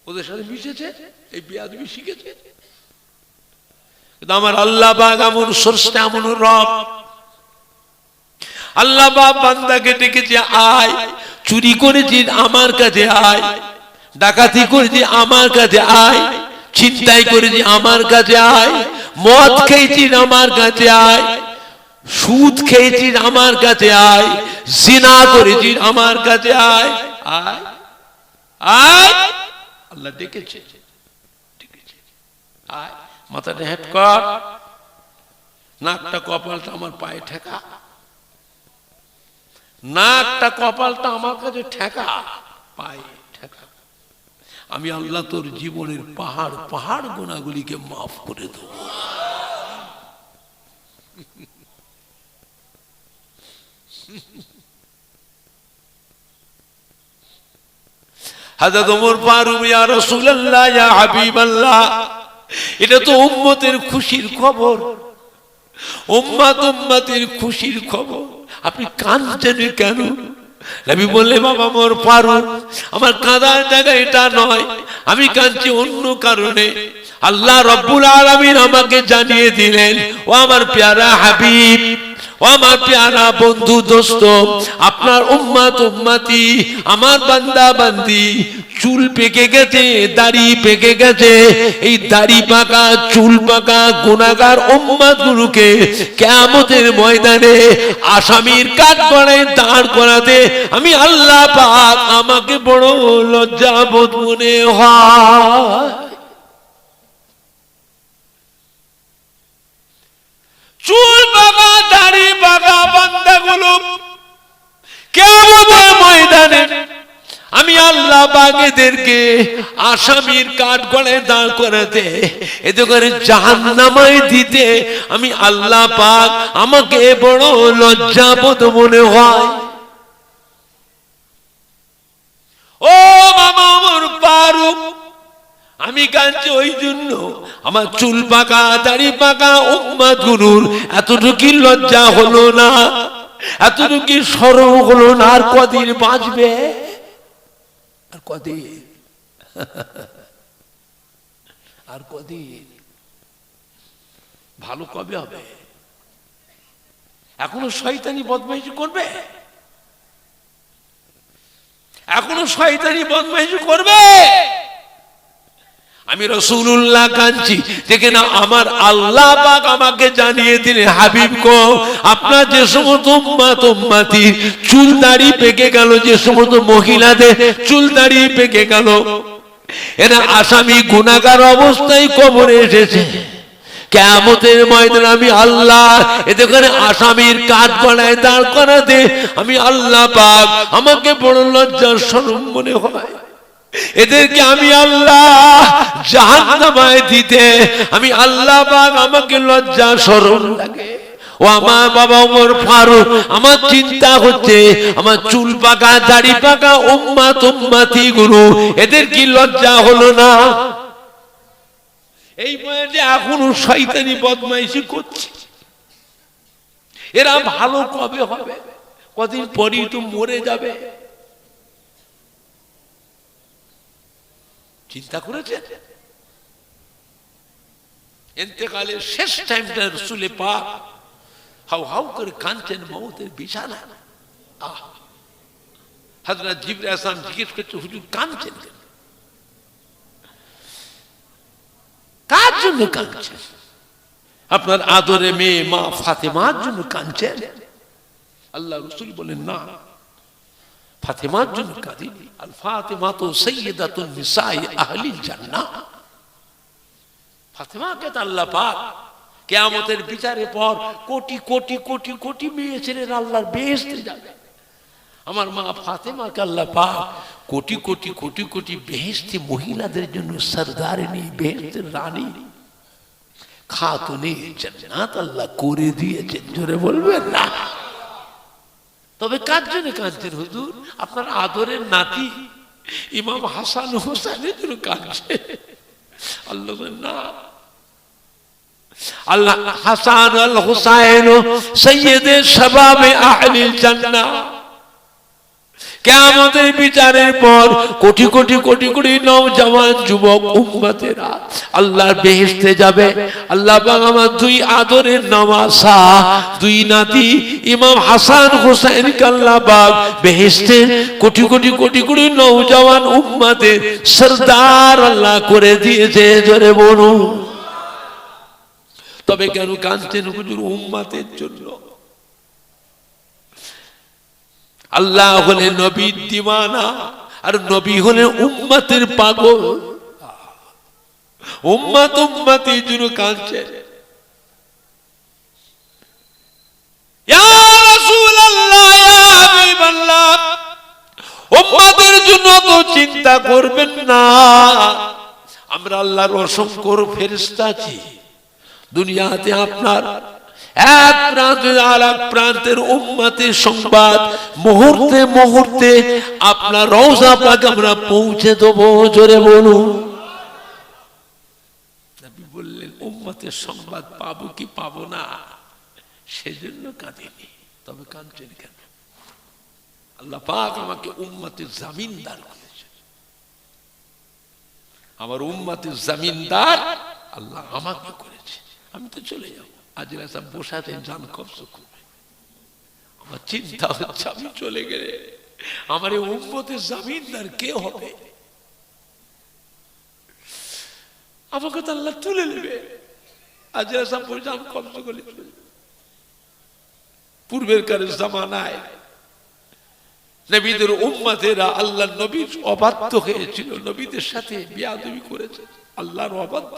ওদের সাথে মিশেছে, এই বেয়াদবি শিখেছে। আমার আল্লাহ পাক এমন স্রষ্টা, এমন রব, আল্লাহ পাক বান্দাকে ডেকেছে, আয়, চুরি করেছিস আমার কাছে আয়, ডাকাতি করেছিস আমার কাছে আয়, ছিনতাই করেছিস আমার কাছে আয়, মদ খেয়েছিস আমার কাছে আয়, সুদ খেয়েছিস আমার কাছে আয়, জিনা করেছিস আমার কাছে আয়, আয় আয়। আল্লাহ ডেকেছে, আয়, মাথাটা হেঁট কর, নাকটা কপালটা আমার পায়ে ঠেকা, নাকটা কপালটা আমার কাছে ঠেকা, পায়ে ঠেকা। আমি আল্লাহ তোর জীবনের পাহাড় পাহাড় গুনাহগুলিকে মাফ করে দেব। হযরত ওমর ফারুক, ইয়া রাসূলুল্লাহ, ইয়া হাবিবাল্লাহ, এটা তো উম্মতের খুশির খবর, উম্মতের খুশির খবর, আপনি কাঁদছেন কেন? নবী বললে, বাবা ওমর ফারুক, আমার কাঁদার জায়গা এটা নয়, আমি কাঁদছি অন্য কারণে। আল্লাহ রাব্বুল আলামিন আমাকে জানিয়ে দিলেন, ও আমার প্যারা হাবিব, ও আমার প্যারা বন্ধু দোস্ত, আপনার উম্মত উম্মতি, আমার বান্দা বান্দি, চুল পেকে গেছে, দাড়ি পেকে গেছে, এই দাড়ি পাকা চুল পাকা গুনাহগার উম্মতগুলোকে কিয়ামতের ময়দানে আসামির কাঠগড়ায় দাঁড় করাতে আমি আল্লাহ পাক আমাকে বড় লজ্জাবোধ মনে হয়। চুল পাকা দাড়ি পাকা বান্দাগুলো কিয়ামতের ময়দানে আমি আল্লাহ পাক এদেরকে আসামির কাঠগড়ায় দাঁড় করাতে, এতে করে জাহান্নামায় দিতে আমি আল্লাহ পাক আমাকে বড় লজ্জাবোধ মনে হয়। ও মামা ওমর ফারুক, আমি কাঁদছি ওই জন্য, আমার চুল পাকা দাড়ি পাকা উম্মতগুলোর এতটুকু লজ্জা হলো না, এতটুকু শরম হলো না। আর কদিন বাঁচবে? আর কদিন? আর কদিন? ভালো কবে হবে? এখনো শয়তানি বদমাইশি করবে, এখনো শয়তানি বদমাইশি করবে। আমি রাসূলুল্লাহ কাঁদছি, দেখে না আমার আল্লাহ পাক আমাকে জানিয়ে দিলেন, হাবিব গো, আপনার যে সমস্ত উম্মত উম্মতি চুল দাড়ি পেকে গেল, যে সমস্ত মহিলাদের চুল দাড়ি পেকে গেল, এরা আসামি গুনাহগার অবস্থায় কবরে এসেছে, কিয়ামতের ময়দানে আমি আল্লাহ এতে করে আসামির কাঠগড়ায় দাঁড় করাতে আমি আল্লাহ পাক আমাকে বড় লজ্জার শরম মনে হয়। এদেরকে আমি আল্লাহ জাহান্নামায় দিতে আমি আল্লাহ পাক আমাকে লজ্জা শরম লাগে। ও আমার বাবা ওমর ফারুক, আমার চিন্তা হচ্ছে আমার চুল পাকা দাড়ি পাকা উম্মত উম্মতি গুলো, এদের কি লজ্জা হলো না? এই বয়সে এখনো শয়তানি বদমাইশি করছে। এরা ভালো কবে হবে? কদিন পরই তো মরে যাবে। চিন্তা করেছেন? ইন্তেকালের শেষ টাইমটা রাসূলে পাক হাউ হাউ করে কাঁদছেন মওতের বিছানা। হযরত জিবরাইল আলাইহিস সালাম জিজ্ঞেস করছে, হুজুর কাঁদছেন কেন? কার জন্য কাঁদছেন? আপনার আদরে মেয়ে মা ফাতেমার জন্য কাঁদছেন? আল্লাহ রাসূল বলেন, না, ফাতেমার জন্য কাঁদিনি। আল ফাতেমা তো সাইয়্যিদাতুন নিসাই আহলিল জান্নাহ। ফাতেমাকে তো আল্লাহ পাক কিয়ামতের বিচারের পর কোটি কোটি কোটি কোটি মেয়ে ছেলেরা আল্লাহর বেহেশতে যাবে। আমার মা ফাতেমাকে আল্লাহ পাক কোটি কোটি কোটি কোটি বেহেশতি মহিলাদের জন্য সরদারিনী, বেহেশতের রানী, খাতুনে জান্নাত আল্লাহ করে দিয়েছেন, জোরে বলবেন না? তবে কার জন্য কাঁদছেন হুজুর? আপনার আদরের নাতি ইমাম হাসান হোসেনের জন্য কাঁদছে। আল্লাহ না, আল্লাহ হাসান আল হুসাইন সৈয়দে শাবাবে আহলিল জান্নাহ, কিয়ামতের বিচারের পর কোটি কোটি কোটি কোটি নওজওয়ান যুবক উম্মতেরা আল্লাহর বেহেশতে যাবে। আল্লাহ পাক আমার দুই আদরের নওয়াসা, দুই নাতি ইমাম হাসান হুসাইনকে আল্লাহ পাক বেহেশতে কোটি কোটি কোটি কোটি নওজওয়ান উম্মতের সরদার আল্লাহ করে দিয়েছে, জোরে বলুন। তবে কেন কাঁদছেন হুজুর? উম্মতের জন্য। আল্লাহ হলেন নবীর দিওয়ানা, আর নবী হলেন উম্মতের পাগল। উম্মত উম্মতের জন্য কাঁদছে। ইয়া রাসূলুল্লাহ, ইয়া হাবিবাল্লাহ, উম্মতের জন্য তো চিন্তা করবেন না। আমরা আল্লাহর অসংখ্য ফেরেশতা আছি দুনিয়াতে। আপনার এক প্রান্তে আর এক প্রান্তের উম্মতের সংবাদ মুহূর্তে মুহূর্তে আপনার রওজা পাক আমরা পৌঁছে দেব, জোরে বলুন। নবী বললেন উম্মতের সংবাদ পাবো কি পাবো না, সেজন্য কাঁদিনি। তবে কাঁদছেন কেন? আল্লাহ পাক আমাকে উম্মতের জামিনদার করেছেন। আমার উম্মতের জামিনদার আল্লাহ আমাকে করেছে। আমি তো চলে যাবো, আজরা সব বসাতে জান কবজ করবে। আমার চিন্তা হচ্ছে আমি চলে গেলে আমার এই উম্মতের জামিনদার কে হবে? আমাকে তো আল্লাহ তুলে নেবে। আজরা সব জান কবজ করে পূর্বের কারের জামানায় নবীদের উম্মতেরা আল্লাহ নবীর অবাধ্য হয়েছিল, নবীদের সাথে বেয়াদবি করেছে, আল্লাহর অবাধ্য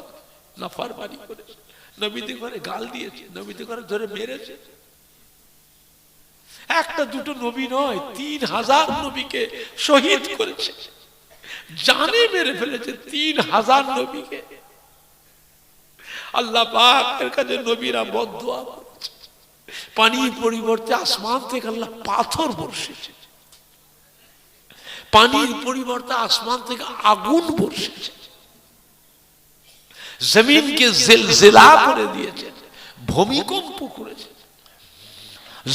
নাফরমানি করেছে, নবীদের ঘরে গাল দিয়েছে, নবীদের ঘরে ধরে মেরেছে। একটা দুটো নবী নয়, 3000 নবীকে শহীদ করেছে, জানে মেরে ফেলেছে 3000 নবীকে। আল্লাহ পাক এর কাছে নবীরা বদদুয়া করেছে। পানির পরিবর্তে আসমান থেকে আল্লাহ পাথর বর্ষিয়েছে, পানির পরিবর্তে আসমান থেকে আগুন বর্ষিয়েছে, জমিনকে জিলজিলা করে দিয়েছে, ভূমিকম্প করেছে,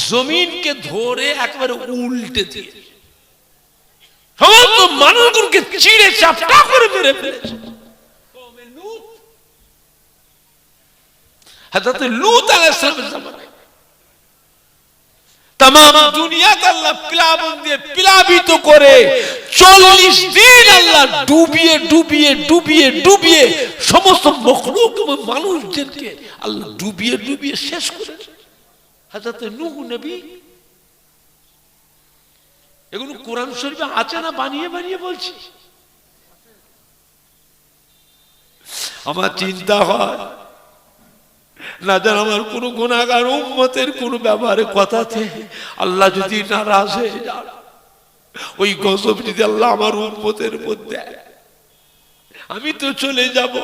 জমিনকে ধরে একেবারে উল্টে দিয়েছে, সমস্ত মানুষগুলোকে চিড়ে চাপটা করে মেরে ফেলেছে। হযরত লূত আলাইহিস সালামের জামানায় तमाम দুনিয়াকে আল্লাহ প্লাবন দিয়ে প্লাবিত করে 40 দিন আল্লাহ ডুবিয়ে ডুবিয়ে ডুবিয়ে ডুবিয়ে সমস্ত মখলুক এবং মানুষদেরকে আল্লাহ ডুবিয়ে ডুবিয়ে শেষ করেছে। হযরত নূহ নবী, এগুলো কোরআন শরীফে আছে না বানিয়ে বানিয়ে বলছি? আমার চিন্তা হয় না জান আমার কোন গুনাহগার উম্মতের কোন ব্যাপারে কথাতে আল্লাহ যদি নারাজ হয়ে যান, ওই গজব যদি আল্লাহ আমার উম্মতের মধ্যে, আমি তো চলে যাব,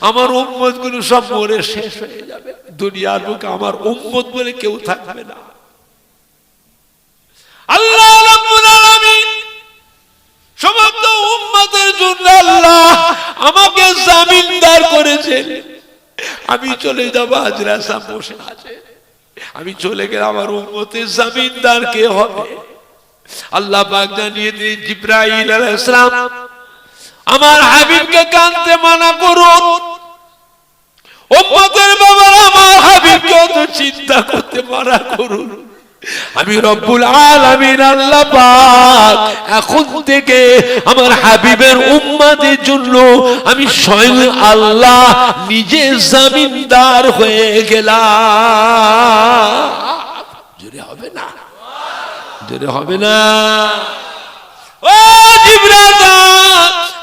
আমার উম্মত গুলো সব মরে শেষ হয়ে যাবে, দুনিয়ার বুকে আমার উম্মত বলে কেউ থাকবে না। আল্লাহ রাব্বুল আলামিন সমস্ত উম্মতের জন্য আল্লাহ আমাকে জামিনদার করেছেন। আমি চলে যাব, হাজরা সাহেব বসে আছে, আমি চলে গেলে আমার উম্মতের জামিনদার কে হবে? আল্লাহ পাক জানিয়ে দিন জিবরাইল আলাইহিস সালাম, আমার হাবিবকে কানতে মানা করুন। উম্মতের বাবা আমার হাবিবকে তো চিন্তা করতে মানা করুন। আমি রব্বুল আলামিন আল্লাহ পাক এখন থেকে আমার হাবিবের উম্মতের জন্য আমি স্বয়ং আল্লাহ নিজে জামিনদার হয়ে গেলাম। জোরে হবে না? জোরে হবে না? ও জিবরাইল,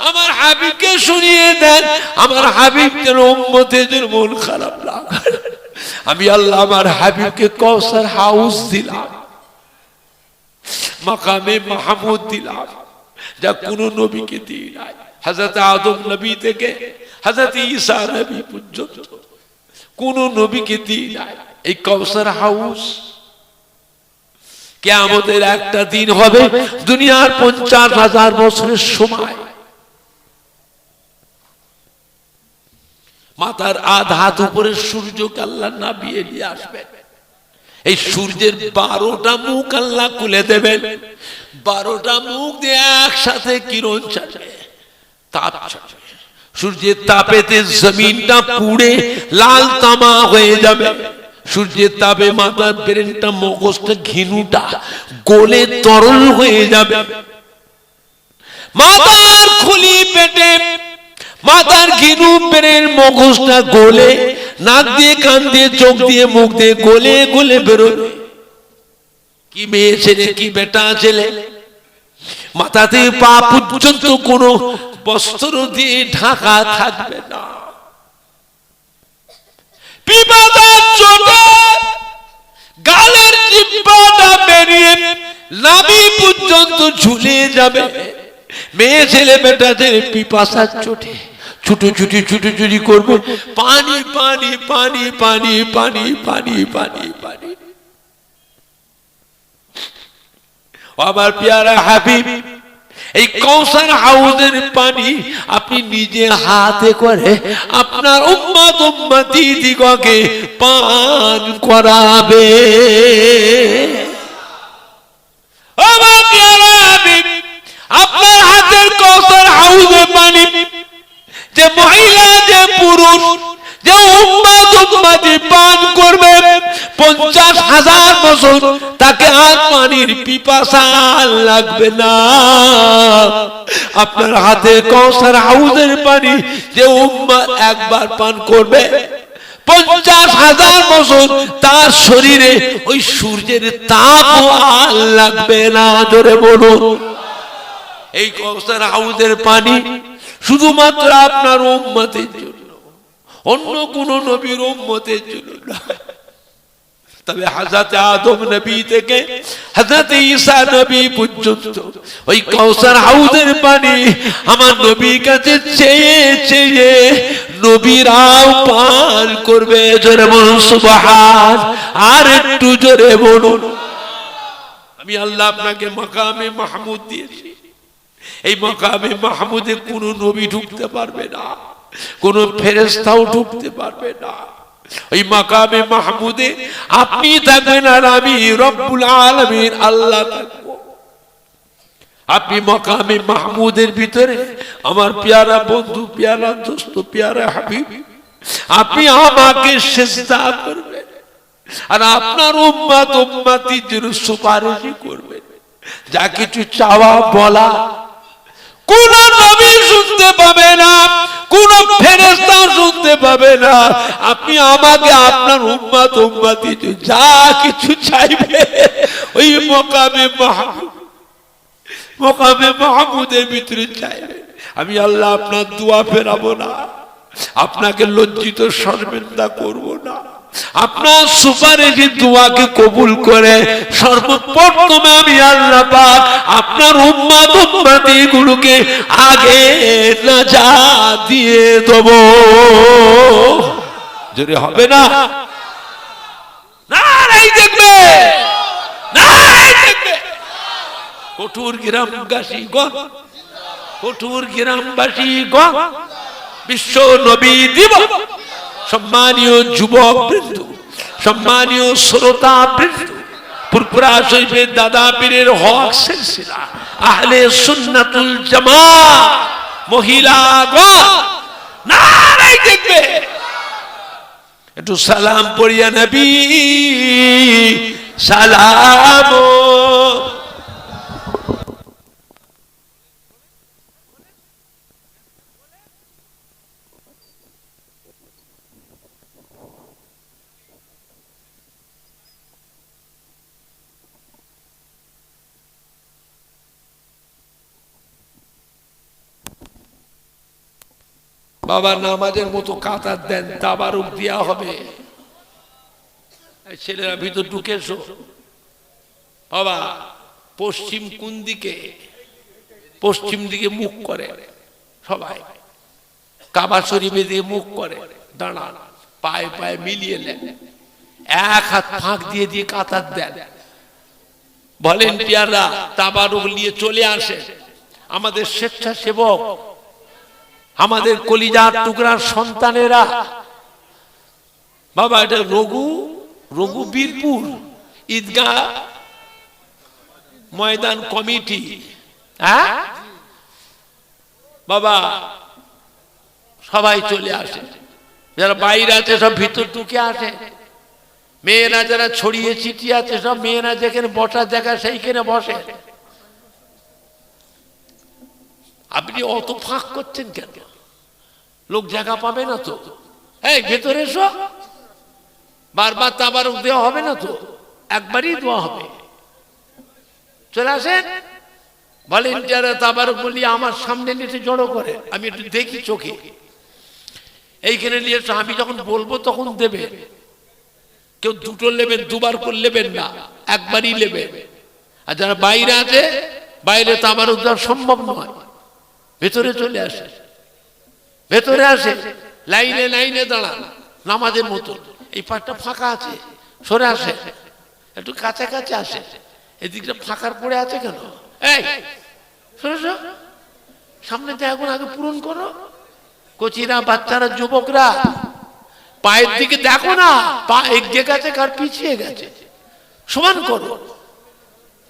আমার হাবিবকে শুনিয়ে দেন, আমার হাবিবের উম্মতের জন্য মন খারাপ লাগে। আমি আল্লাহ আমার হাবিবকে কাউসার হাউস দিলাম, মাকামে মাহমুদ দিলাম, যা কোন নবীকে দিই নাই। হযরত আদম নবী থেকে হযরত ঈসা নবী পর্যন্ত কোন নবীকে দিই নাই এই কাউসার হাউস। কিয়ামতের একটা দিন হবে, দুনিয়ার 50,000 বছরের সময়, মাথার আধ হাত উপরে সূর্যকে আল্লাহ নামিয়ে নিয়ে আসবেন। এই সূর্যের 12টা মুখ আল্লাহ খুলে দেবেন, 12টা মুখ দিয়ে একসাথে কিরণ ছাড়বে, তাপ ছাড়বে। সূর্যের তাপেতে জমিনটা পুড়ে লাল তামা হয়ে যাবে। সূর্যের তাপে মাথার ব্রেনটা, মগজটা, ঘিনুটা গলে তরল হয়ে যাবে। মাথার খুলি পেটে মাথার ঘিনু ব্রেন মগজটা গলে নাক দিয়ে, কান দিয়ে, চোখ দিয়ে, মুখ দিয়ে গলে গলে বেরোবে। কি মেয়ে ছেলে, কি বেটা ছেলে, মাথাতে পা পর্যন্ত কোনো বস্ত্র দিয়ে ঢাকা থাকবে না। পিপাসার চোটে গালের জিহ্বাটা বেরিয়ে নাভি পর্যন্ত ঝুলে যাবে। মেয়ে ছেলে বেটা ছেলে পিপাসার চোটে ছুটোছুটি ছুটোছুটি করবে, পানি পানি পানি পানি পানি পানি পানি পানি। আমার প্যারা হাবিব, এই কাউসার হাউজের পানি আপনি নিজে হাতে করে আপনার উম্মত উম্মতি দিগকে পান করাবে। আমার প্যারা হাবিব, আপনার হাতের কাউসার হাউজের পানি যে মহিলা, যে পুরুষ, যে উম্মত উম্মতি পান করবে 50,000 বছর তাকে আর পানির পিপাসা লাগবে না। আপনার হাতে কাউসার হাউজের পানি যে উম্মত একবার পান করবে 50,000 বছর তার শরীরে ওই সূর্যের তাপ আর লাগবে না। জোরে বলুন। এই কাউসার হাউজের পানি শুধুমাত্র আপনার উম্মতের জন্য, অন্য কোন নবীর উম্মতের জন্য না। তবে হযরত আদম নবী থেকে হযরত ঈসা নবী পর্যন্ত ওই কাউসার হাউজের পানি আমার নবীর কাছে চেয়ে চেয়ে নবীরাও পান করবে। জোরে বলুন সুবহান। আর একটু জোরে বলুন। আমি আল্লাহ আপনাকে মাকামে মাহমুদ দিয়েছি। এই মাকামে মাহমুদে কোন নবী ঢুকতে পারবে না, কোন ফেরেশতাও ঢুকতে পারবে না। ওই মাকামে মাহমুদে আপনি থাকবেন আর আমি রব্বুল আলামিন আল্লাহ থাকব। আপনি মাকামে মাহমুদের ভিতরে আমার প্যারা বন্ধু, প্যারা দোস্ত, প্যারা হাবিব, আপনি আমাকে সিজদা করবেন আর আপনার উম্মত উম্মতির জন্য সুপারিশ করবেন। যা কিছু চাওয়া বলা কোন নবী শুনতে পাবে না, কোন ফেরেশতা শুনতে পাবে না। আপনি আমাকে আপনার উম্মত উম্মতি যা কিছু চাইবে ওই মাকামে মাহমুদের ভিতরে চাইবে। আমি আল্লাহ আপনার দোয়া ফেরাবো না, আপনাকে লজ্জিত শর্মিন্দা করব না। আপনার সুপারিশে দোয়াকে কবুল করে সর্বপ্রথমে আমি আল্লাহ পাক আপনার উম্মত উম্মতি গুলোকে আগে নাজাত দিয়ে দেব। যদি হবে না, নারাই দেখবে, নারাই দেখবে। কঠোর গ্রামবাসীগণ, কঠোর গ্রামবাসীগণ, বিশ্ব নবী দিবস সম্মানীয় যুবক বৃন্দ, সম্মানীয় শ্রোতা বৃন্দ, পুরপুরা শরীফের দাদা পীরের হক সিলসিলা আহলে সুন্নাতুল জামাত মহিলাগণ নারাই দেখবে। একটু সালাম পড়িয়া নবী সালাম। বাবা নামাজের মতো কাতার দেন, তাবারুক দেয়া হবে। ছেলেরা ভিতর ঢুকে এসো। বাবা পশ্চিম কোন দিকে? পশ্চিম দিকে মুখ করে সবাই, কাবা শরীফের দিকে মুখ করে দাঁড়ান। পায়ে পায়ে মিলিয়ে নেন, এক হাত ফাঁক দিয়ে দিয়ে কাতার দেন। ভলেন্টিয়াররা তাবারুক নিয়ে চলে আসে, আমাদের স্বেচ্ছাসেবক, আমাদের কলিজার টুকরার সন্তানেরা। বাবা এটা রঘু বীরপুর ঈদগাহ ময়দান কমিটি, হ্যাঁ বাবা সবাই চলে আসে, যারা বাইরে আছে সব ভিতর ঢুকে আসে, মেয়েরা যারা ছড়িয়ে ছিটিয়ে আছে সব মেয়েরা যেখানে বসার জায়গা সেইখানে বসে। আপনি অত ফাঁক করছেন কেন? লোক জায়গা পাবে না তো। এই ভেতরে এসো, বারবার তাবারুক দেওয়া হবে না তো, একবারই দেওয়া হবে। চলে আসেন। ভলেন্টিয়াররা তাবারুক বলি আমার সামনে নিয়ে জড়ো করে, আমি একটু দেখি চোখে, এইখানে নিয়ে আমি যখন বলবো তখন দেবে। কেউ দুটো নেবেন, দুবার করে নেবেন না, একবারই নেবেন। আর যারা বাইরে আছে, বাইরে তাবারুক দেওয়া সম্ভব নয়, ভেতরে চলে আসে, ভেতরে আসে, লাইনে লাইনে দাঁড়ান নামাজের মতো। এই পাটটা ফাঁকা আছে, সরে আসে, একটু কাছাকাছি আসে। এদিকটা ফাঁকার পড়ে আছে কেন? এই সরে সামনে এখন আগে পূরণ করো। কচিরা, বাচ্চারা, যুবকরা পায়ের দিকে দেখো না, পা এগিয়ে গেছে কার পিছিয়ে গেছে, সমান করো,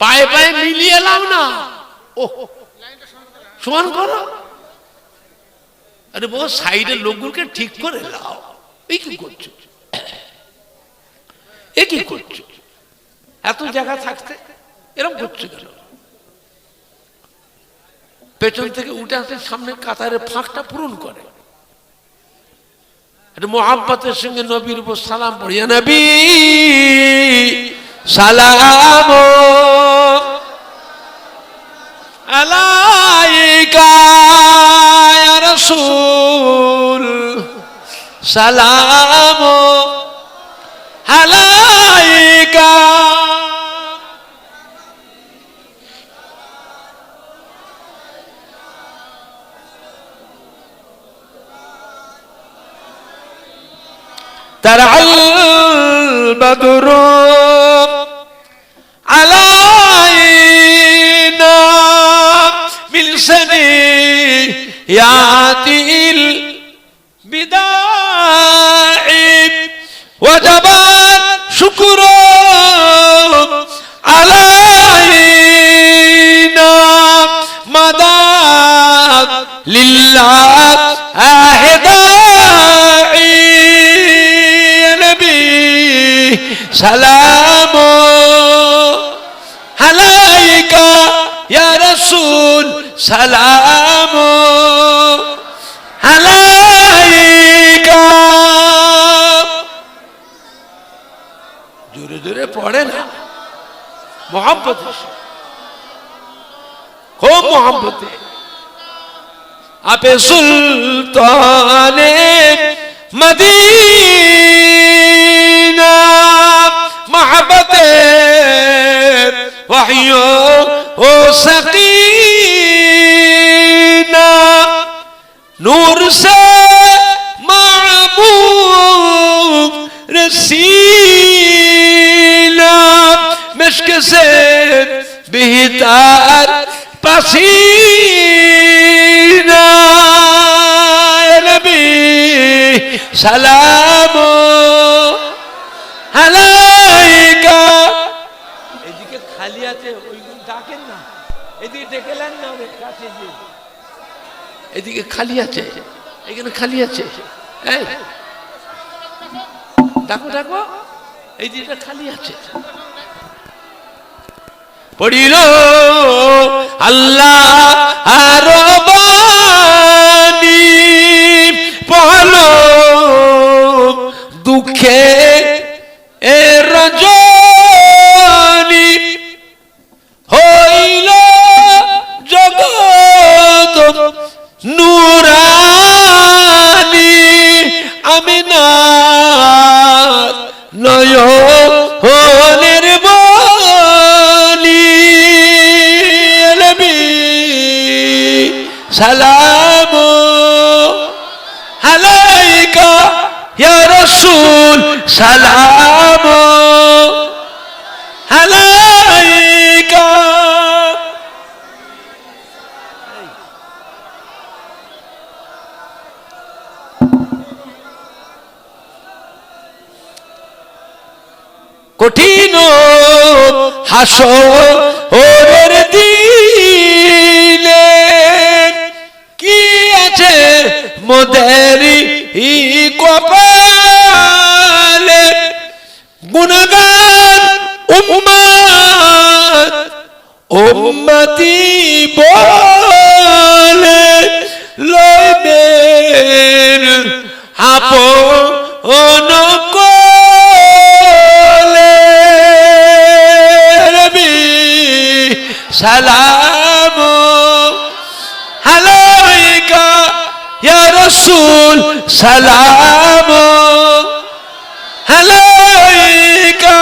পায়ে পায়ে মিলিয়ে লাও না, ও সমান করো। আরে বহু সাইডের লোকগুলোকে ঠিক করে লাও। এই কি করছো? এ কি করছো? এত জায়গা থাকতে এরকম করছো কেন? পেছন থেকে উঠে আসে, সামনে কাতারের ফাঁকটা পূরণ করে। মোহাম্মতের সঙ্গে নবীর উপর সালাম পড়িয়া, নবী সালাম আলাইকা ইয়া রাসূল, সালাম আলাইকা। طلع البدر علينا من سنيات البداع وجب شكر علينا مدى لله داعي سلام عليك يا رسول, سلام عليك. জোরে জোরে পড়ে না, মোহাম্মত, খুব মোহাম্মতে। আপে সুলতানে মদিনা محبت وحی و سکینہ, نور سے معبود رسینا, مشک سے بہتر پسینہ. نبی سلام আলাইকা. এদিকে খালি আছে, ওইগুলো ডাকেন না, এদিকে ডেকেলেন না, কাছে যে এদিকে খালি আছে, এখানে খালি আছে, এই ডাকো ডাকো, এই দিকটা খালি আছে। পড়িল আল্লাহ আর বাণী, পড়লো দুঃখে রজনী, হইল জগৎ নুরানী, আমিনার নয়নের মনি. নবী সালাম আলাইকা ইয়া রাসূল সালাম আলাইকা। কঠিন হাসরের দিনে কি আছে মোদের কপালে, গুনাহগার উম্মত উম্মতি বলে লইবেন আপন কোলে। নবী সালাম আলাইকা ইয়া রাসূল সালাম আলাইকা।